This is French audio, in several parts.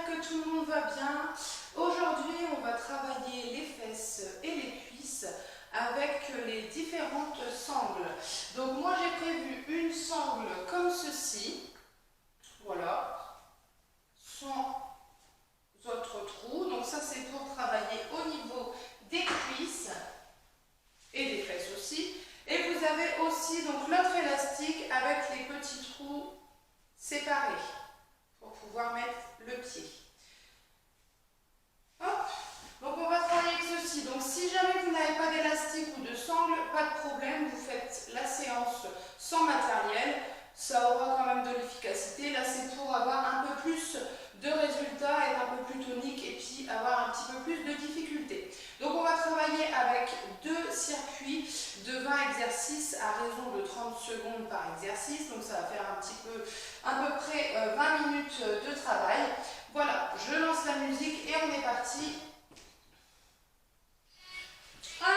j'espère que tout le monde va bien. Aujourd'hui, on va travailler les fesses et les cuisses avec les différentes sangles. Donc moi, j'ai prévu une sangle comme ceci. Voilà. Sans autres trous. Donc ça, c'est pour travailler au niveau des cuisses et des fesses aussi. Et vous avez aussi donc l'autre élastique avec les petits trous séparés pour pouvoir mettre le pied. Hop. Donc on va travailler avec ceci. Donc si jamais vous n'avez pas d'élastique ou de sangle, pas de problème, vous faites la séance sans matériel. Ça aura quand même de l'efficacité. Là, c'est pour avoir un peu plus de résultats, être un peu plus tonique et puis avoir un petit peu plus de difficulté. Donc on va travailler avec deux circuits de 20 exercices à raison de 30 secondes par exercice. Donc ça va faire à peu près 20 minutes de travail. Voilà, je lance la musique et on est parti. Hop.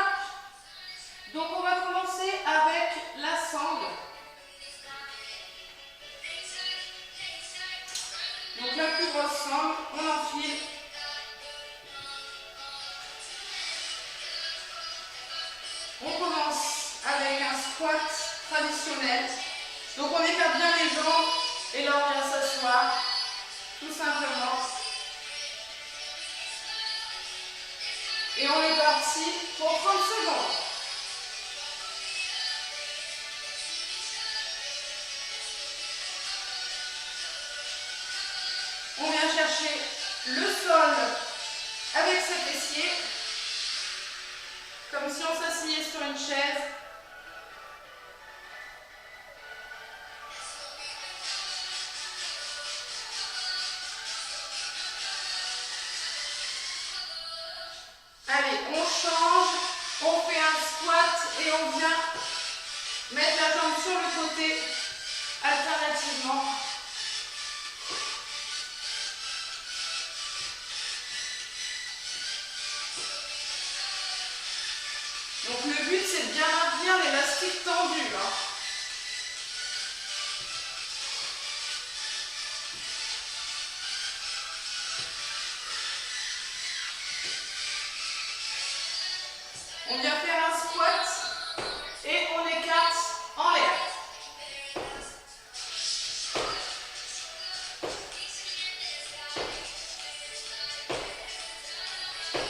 Donc on va commencer avec la sangle. Donc la plus grosse sangle, on enfile. On commence avec un squat traditionnel. Donc on écarte bien les jambes et là on vient s'asseoir, tout simplement. Et on est parti pour 30 secondes. On vient chercher le sol avec ses fessiers, comme si on s'asseyait sur une chaise. Allez, on change, on fait un squat et on vient mettre la jambe sur le côté alternativement. Donc le but, c'est de bien maintenir l'élastique tendu. On vient faire un squat et on écarte en l'air.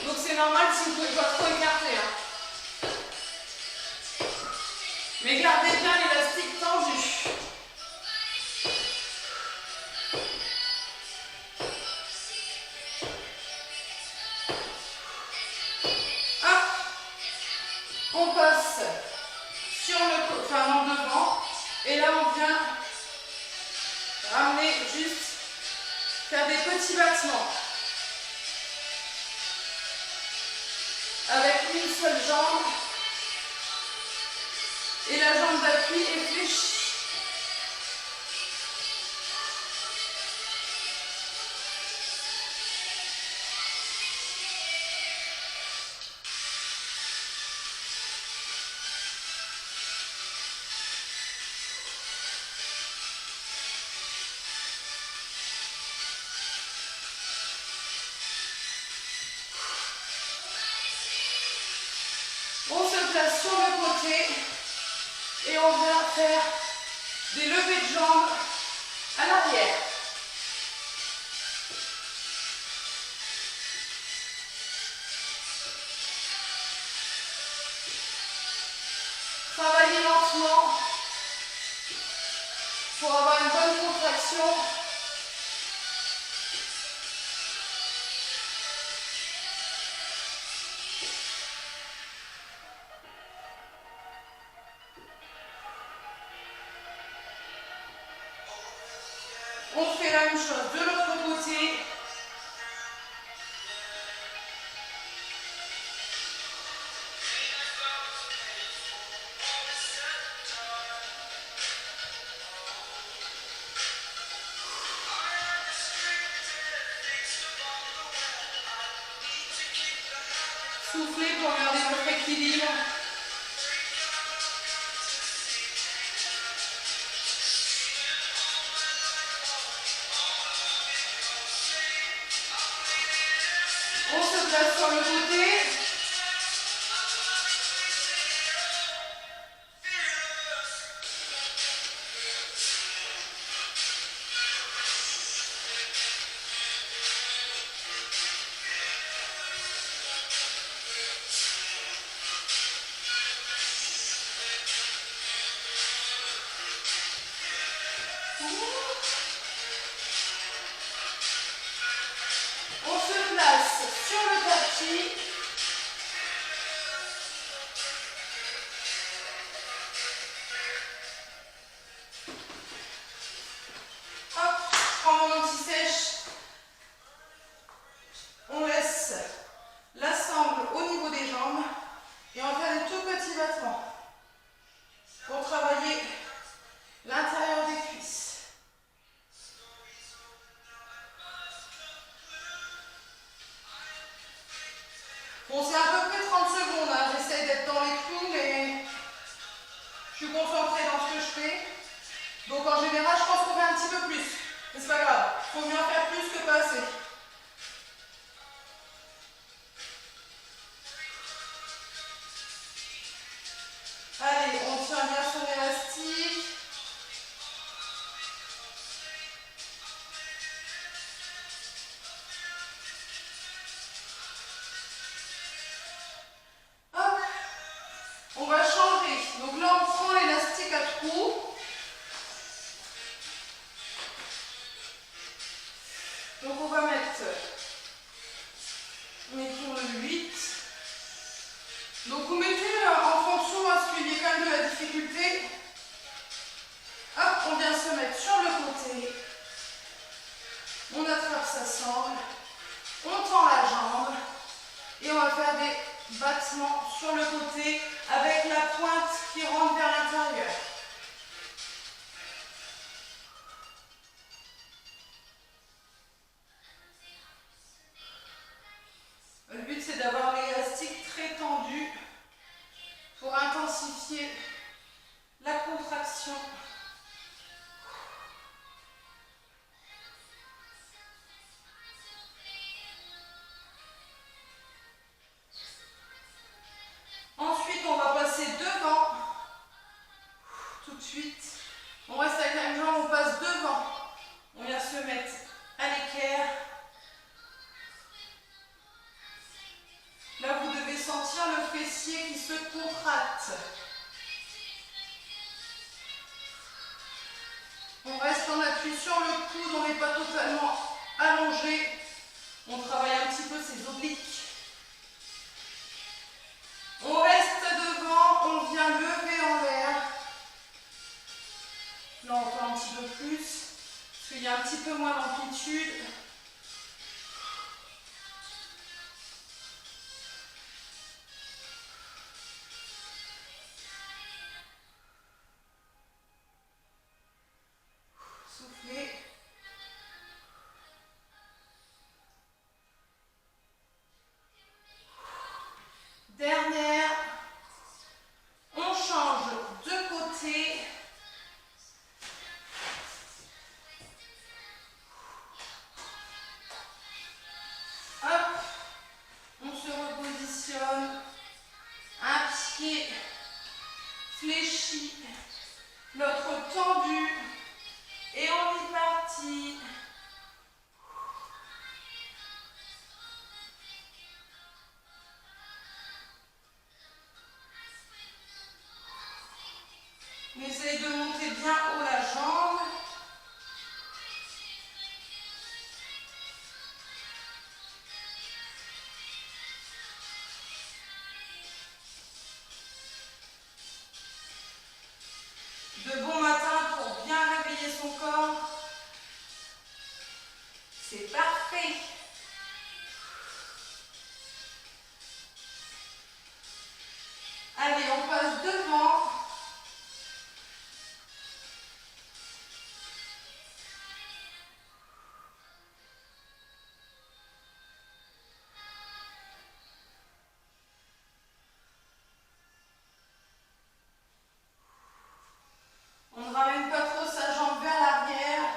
Donc c'est normal si vous ne pouvez pas trop écarter. Mais gardez bien l'élastique tendu. Hop. On passe sur en devant. Et là, on vient ramener juste, faire des petits battements. Avec une seule jambe. Et la jambe d'appui est fléchie. On se place sur le côté. Et on vient faire des levées de jambes à l'arrière. Travaillez lentement pour avoir une bonne contraction. On fait la même chose de l'autre côté. Soufflez pour garder votre équilibre. passe sur le côté. On se place sur le tapis. Hop, je prends mon anti-sèche. On laisse la sangle au niveau des jambes et on va faire des tout petits battements pour travailler l'intérieur des cuisses. Bon, c'est à peu près 30 secondes, hein. J'essaie d'être dans les clous, mais je suis concentrée dans ce que je fais. Donc en général, je pense qu'on fait un petit peu plus. Mais c'est pas grave, il faut mieux en faire plus que pas assez. Allez, on tient bien son élastique. Hop, on va changer. Donc là, on prend l'élastique à trous. Donc on va mettre, mettons le 8. Donc vous mettez en fonction à ce qu'il y ait quand même de la difficulté. Hop, on vient se mettre sur le côté. On attrape sa sangle. On tend la jambe. Et on va faire des battements sur le côté avec la pointe qui rentre vers l'intérieur. Le but, c'est d'avoir l'élastique très tendu pour intensifier la contraction. Ensuite, on va passer devant. Tout de suite. On reste avec la même jambe, on passe devant. On vient se mettre à l'équerre. Là, vous devez sentir le fessier qui se contracte. On reste en appui sur le coude, on n'est pas totalement allongé. On travaille un petit peu ses obliques. On reste devant, on vient lever en l'air. Là, encore un petit peu plus, parce qu'il y a un petit peu moins d'amplitude. Soufflez. Dernière. On change de côté. Hop. On se repositionne. Un pied fléchi. L'autre tendu. Et on est parti. On essaye de monter bien haut la jambe. De bon matin pour bien réveiller son corps. C'est parfait. Allez, on passe devant. On ne ramène pas trop sa jambe vers l'arrière.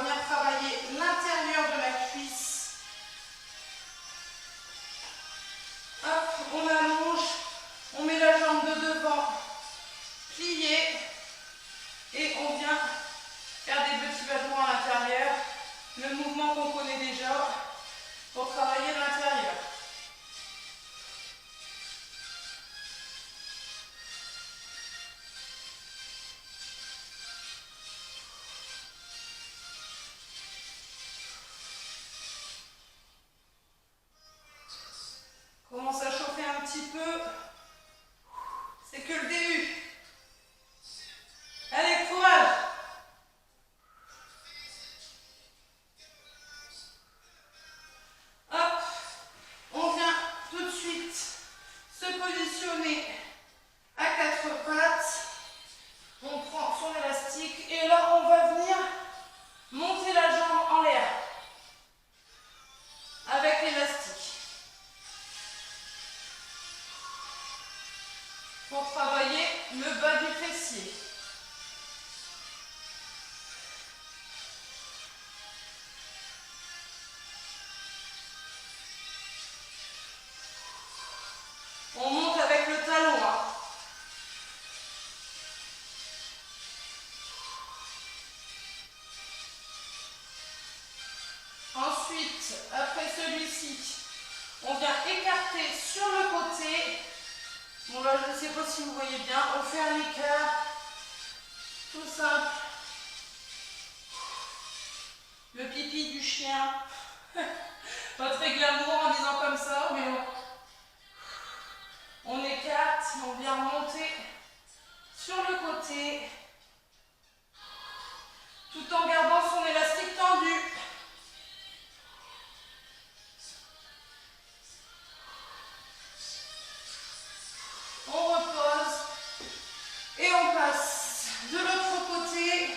venir travailler l'intérieur de la cuisse. Hop, on allonge, on met la jambe de devant pliée et on vient faire des petits battements à l'intérieur. Le mouvement qu'on connaît déjà pour travailler l'intérieur. Commence à chauffer un petit peu. C'est que le début. Allez, courage. Hop, on vient tout de suite se positionner à quatre pattes. On prend son élastique et là on va venir monter la jambe en l'air avec l'élastique pour travailler le bas du fessier. On monte avec le talon. Ensuite, après celui-ci, on vient écarter sur le côté. Bon là, je ne sais pas si vous voyez bien. On fait un écart. Tout simple. Le pipi du chien. Pas très glamour en disant comme ça, mais on écarte, on vient remonter sur le côté, tout en gardant son élastique tendu. On repose et on passe de l'autre côté.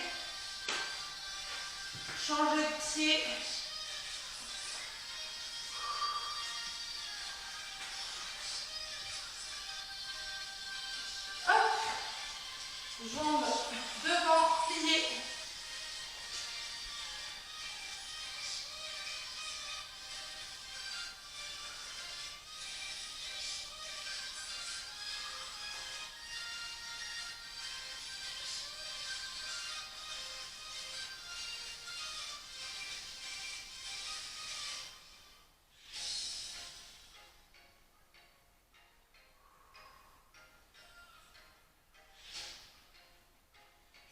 Changer de pied. Jambes devant, pliées.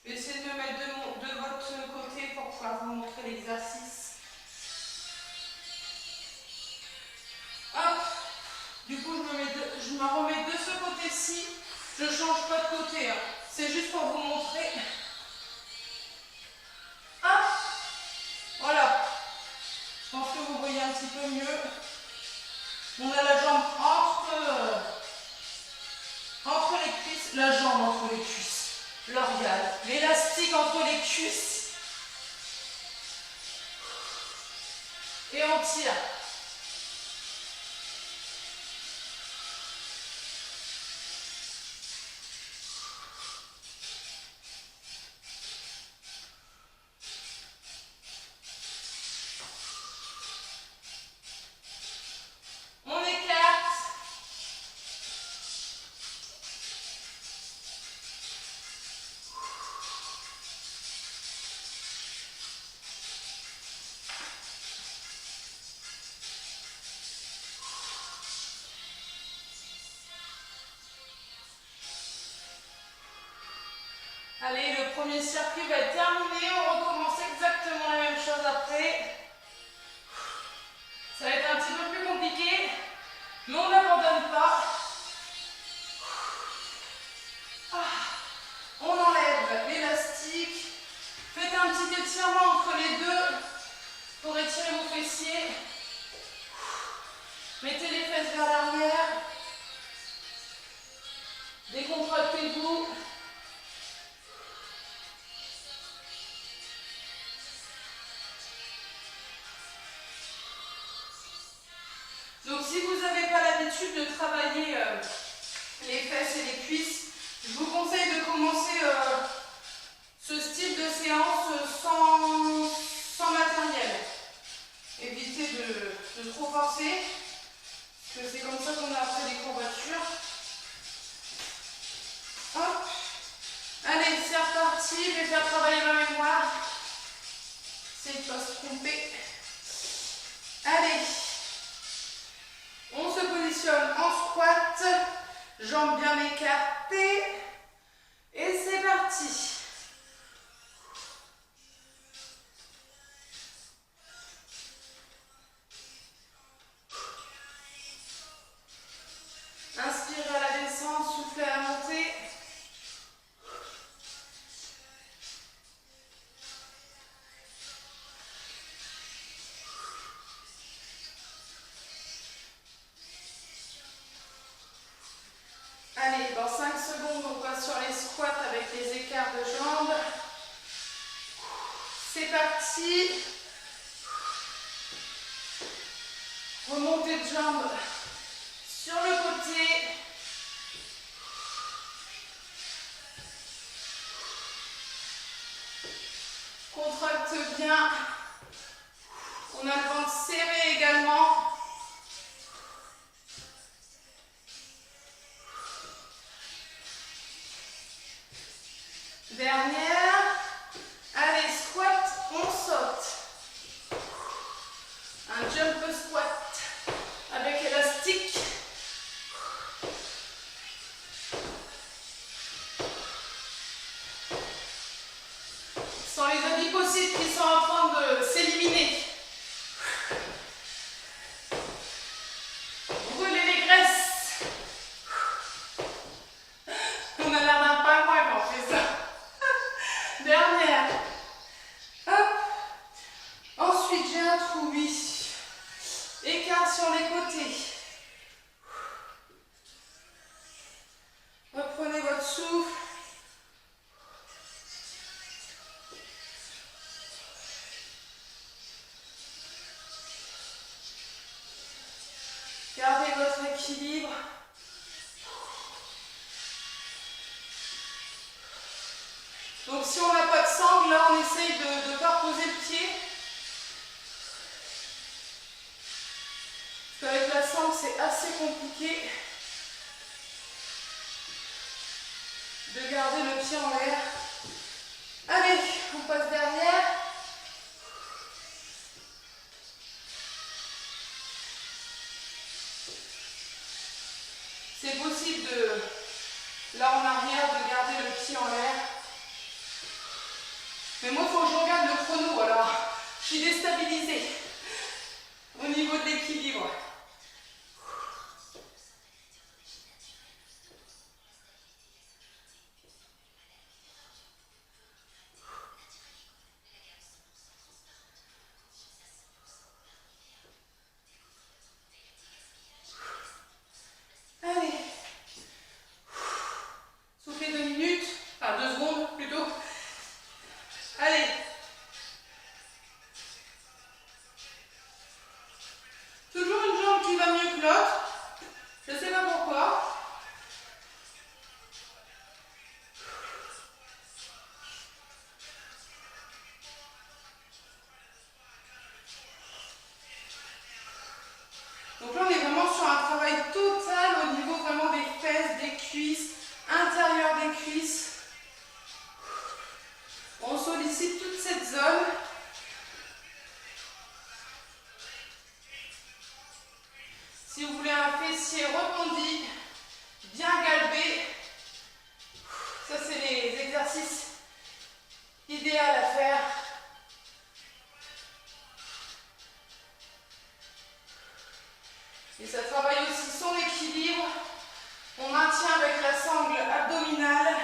Essayez de me mettre de votre côté pour pouvoir vous montrer l'exercice. Hop. Du coup, je me remets de ce côté-ci. Je ne change pas de côté. Hein. C'est juste pour vous montrer. Hop. Voilà. Je pense que vous voyez un petit peu mieux. On a la jambe entre les cuisses. La jambe entre les cuisses. L'oriale, l'élastique entre les cuisses. Et on tire. On écarte. Allez, le premier circuit va être terminé. On recommence exactement la même chose après. Ça va être un petit peu plus compliqué, mais on n'abandonne pas. On enlève l'élastique. Faites un petit étirement entre les deux pour étirer vos fessiers. Mettez les fesses vers l'arrière. Décontractez-vous. Donc si vous n'avez pas l'habitude de travailler les fesses et les cuisses, je vous conseille de commencer ce style de séance Jambes bien écartées. Et c'est parti. Inspirez à la descente, soufflez à la montée. Allez, dans 5 secondes, on passe sur les squats avec les écarts de jambes. C'est parti. Remontée de jambes sur le côté. Contracte bien. On a le ventre serré également. Dernière. Allez, squat, on saute. Un jump squat avec élastique. Sans les adipocytes qui sont en train de s'éliminer. Brûlez les graisses. On a l'air d'un pingouin quand on fait ça. Dernière. Hop. Ensuite, j'ai un trou, oui. Écart sur les côtés. Reprenez votre souffle. Gardez votre équilibre. Donc si on n'a pas de sangle, là on essaye de ne pas reposer le pied. Parce qu'avec la sangle c'est assez compliqué de garder le pied en l'air. Allez, on passe derrière. C'est possible de, là en arrière, de garder le pied en l'air. Mais moi, il faut que je regarde le chrono, alors je suis déstabilisée au niveau de l'équilibre. Allez. Soufflez 2 minutes, enfin 2 secondes plutôt. Allez. Toujours une jambe qui va mieux que l'autre. Je ne sais pas pourquoi. Donc là, on est vraiment sur un travail total au niveau vraiment des fesses, des cuisses, intérieur des cuisses. On sollicite toute cette zone. Si vous voulez un fessier rebondi, bien galbé, ça c'est les exercices idéaux à faire. Et ça travaille aussi son équilibre. On maintient avec la sangle abdominale.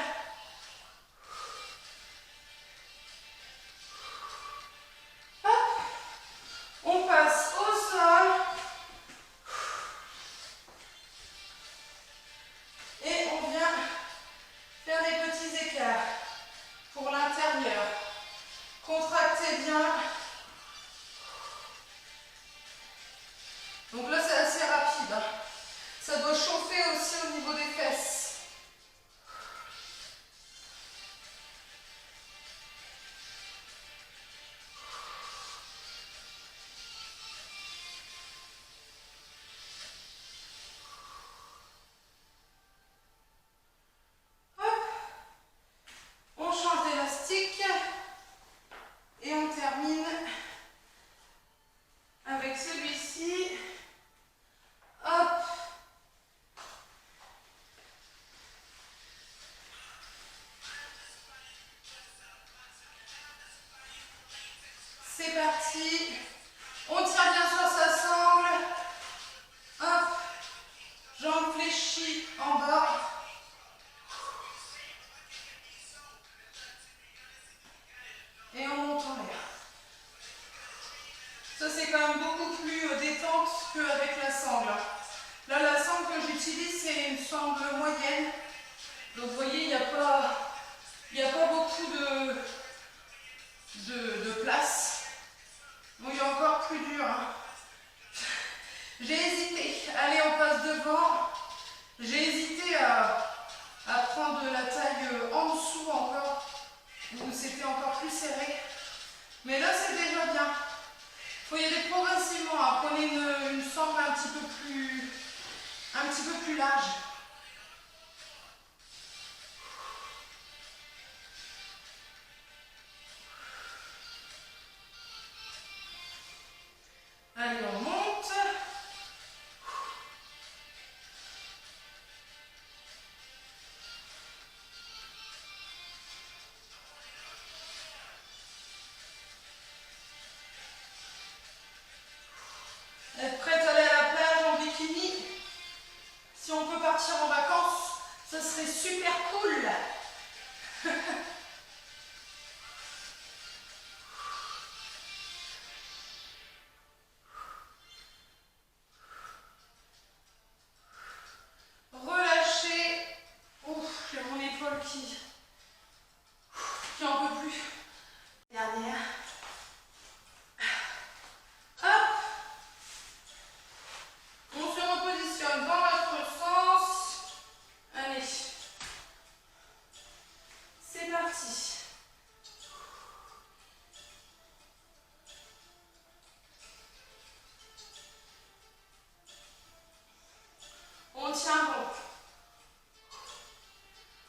Hop. On passe au sol. Et on vient faire des petits écarts pour l'intérieur. C'est parti. On tient bien sur sa sangle. Hop. Jambes fléchies en bas. Et on monte en l'air. Ça, c'est quand même beaucoup plus détente qu'avec la sangle. Là, la sangle que j'utilise, c'est une sangle moyenne. Donc, vous voyez, il n'y a pas beaucoup de place. Bon, il y a encore plus dur. Hein. J'ai hésité. Allez, on passe devant. J'ai hésité à prendre de la taille en dessous encore, où c'était encore plus serré. Mais là, c'est déjà bien. Il faut y aller progressivement. Hein. Prenez une sangle un petit peu plus large. Allez, on monte. Être prête à aller à la plage en bikini. Si on peut partir en vacances, ça serait super cool. Relâchez. Ouf, j'ai mon épaule qui en peut plus. Dernière. Hop. On se repositionne dans notre sens. Allez. C'est parti. On tient bon.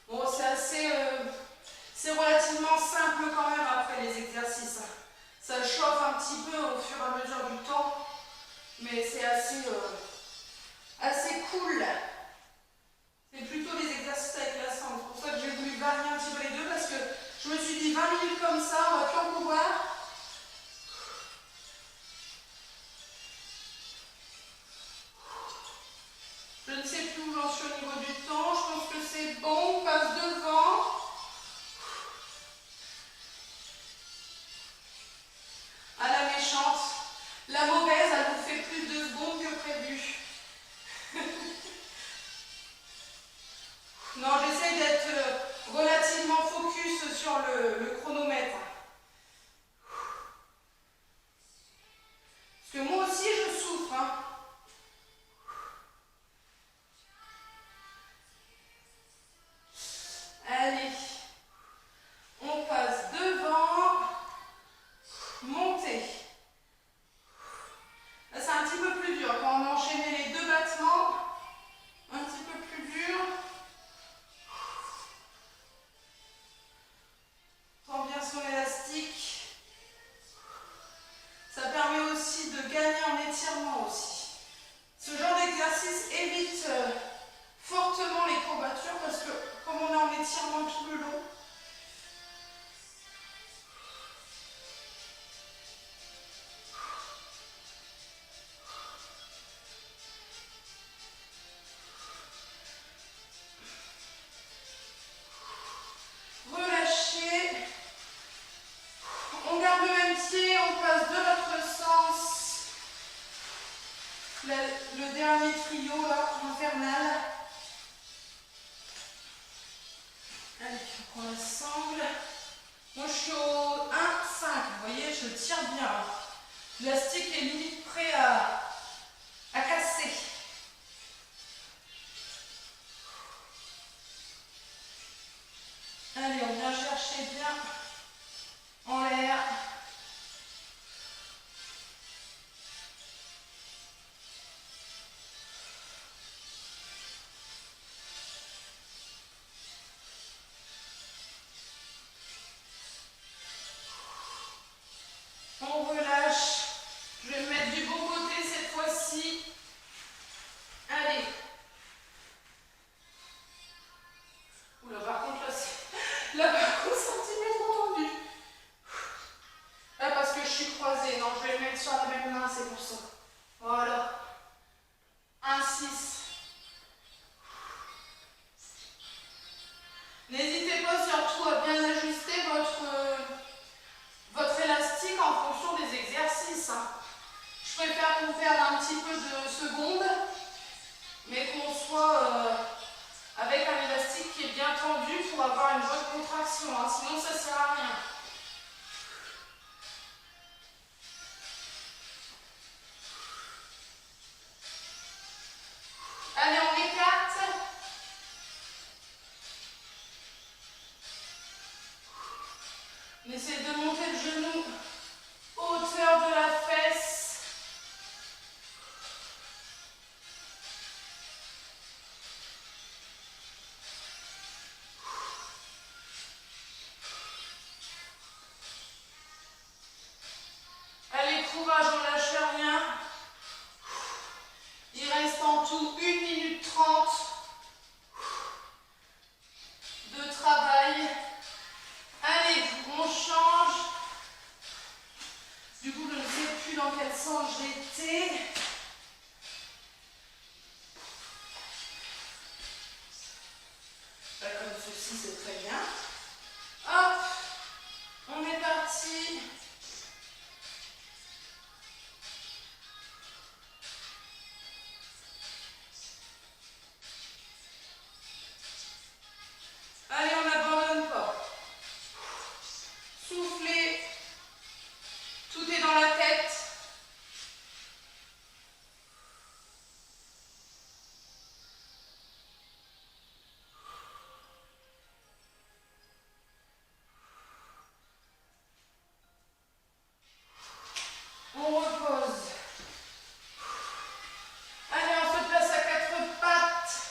Bon, c'est relativement simple quand même après les exercices. Ça chauffe un petit peu au fur et à mesure du temps, mais c'est assez cool. C'est plutôt les exercices avec la sangle. C'est pour ça que j'ai voulu varier un petit peu les deux, parce que je me suis dit 20 minutes comme ça, on va plus en pouvoir. Je ne sais plus où j'en suis au niveau du temps. Je pense que c'est bon. On passe devant. À la méchante. La mauvaise, elle vous fait plus de secondes que prévu. Non, j'essaie d'être relativement focus sur le chronomètre. Parce que moi aussi, je souffre. Hein. Allez, on passe devant, montez. Là, c'est un petit peu plus dur. Quand on a enchaîné les deux battements, un petit peu plus dur. Tend bien son élastique. Ça permet aussi de gagner en étirement aussi. Ce genre d'exercice évite fortement les courbatures parce que comme on est en étirement tout le long, relâchez. On garde le même pied, on passe de l'autre sens. Le dernier trio là, infernal. Allez, on prend la sangle. Moi je suis au 1,5. Vous voyez, je tire bien. L'élastique est limite prêt à casser. Allez, on vient chercher bien en l'air. On relâche. Je vais me mettre du bon côté cette fois-ci. On essaie de monter le genou hauteur de la fesse. Allez, courage, on lâche rien. Il reste en tout 1 minute 30 de travail. Allez, on change. Du coup, je ne sais plus dans quel sens j'étais. Comme ceci, c'est très bien. Hop, on est parti. Allez, on n'abandonne pas. Soufflez. Tout est dans la tête. On repose. Allez, on se place à 4 pattes.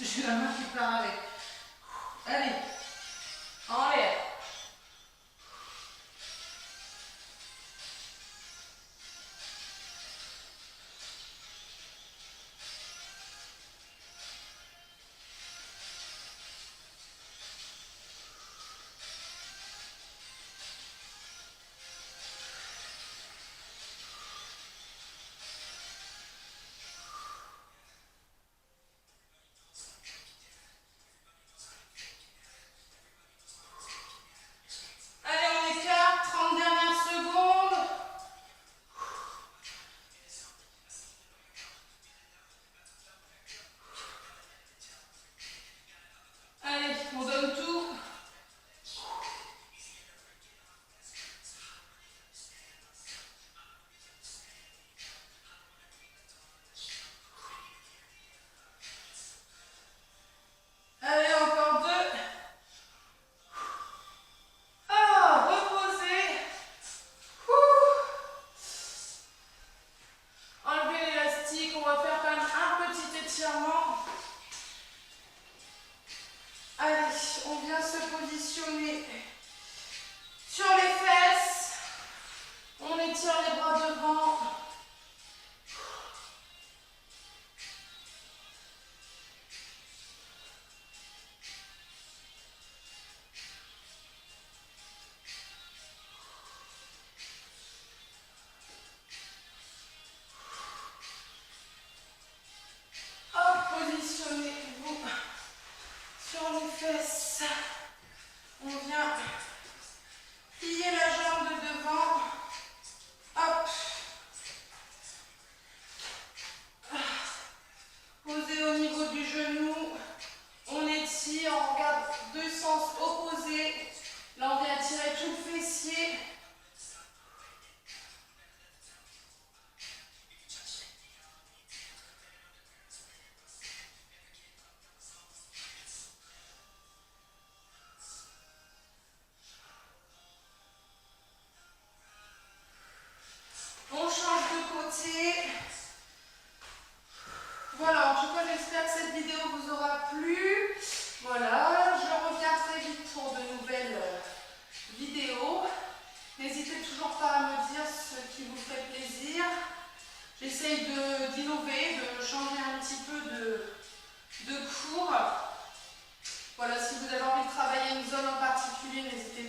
J'ai la main qui part avec. Allez, en l'air. Allez, on écarte, 30 dernières secondes. Allez, on donne tout. Allez, encore 2. Ah, reposez. Enlevez l'élastique, on va faire quand même un petit étirement. Allez, on vient se positionner sur les fesses. On étire les bras devant. Hop, positionnez-vous sur les fesses. On vient plier la jambe de devant. Hop. Posez au niveau du genou. On étire, on regarde deux sens opposés. Là, on vient tirer tout le fessier. On change de côté. Voilà, en tout cas, j'espère que cette vidéo vous aura plu. Voilà, je reviens très vite pour de nouvelles vidéos. N'hésitez toujours pas à me dire ce qui vous fait plaisir. J'essaye d'innover, de changer un petit peu de cours. Voilà, si vous avez envie de travailler une zone en particulier, n'hésitez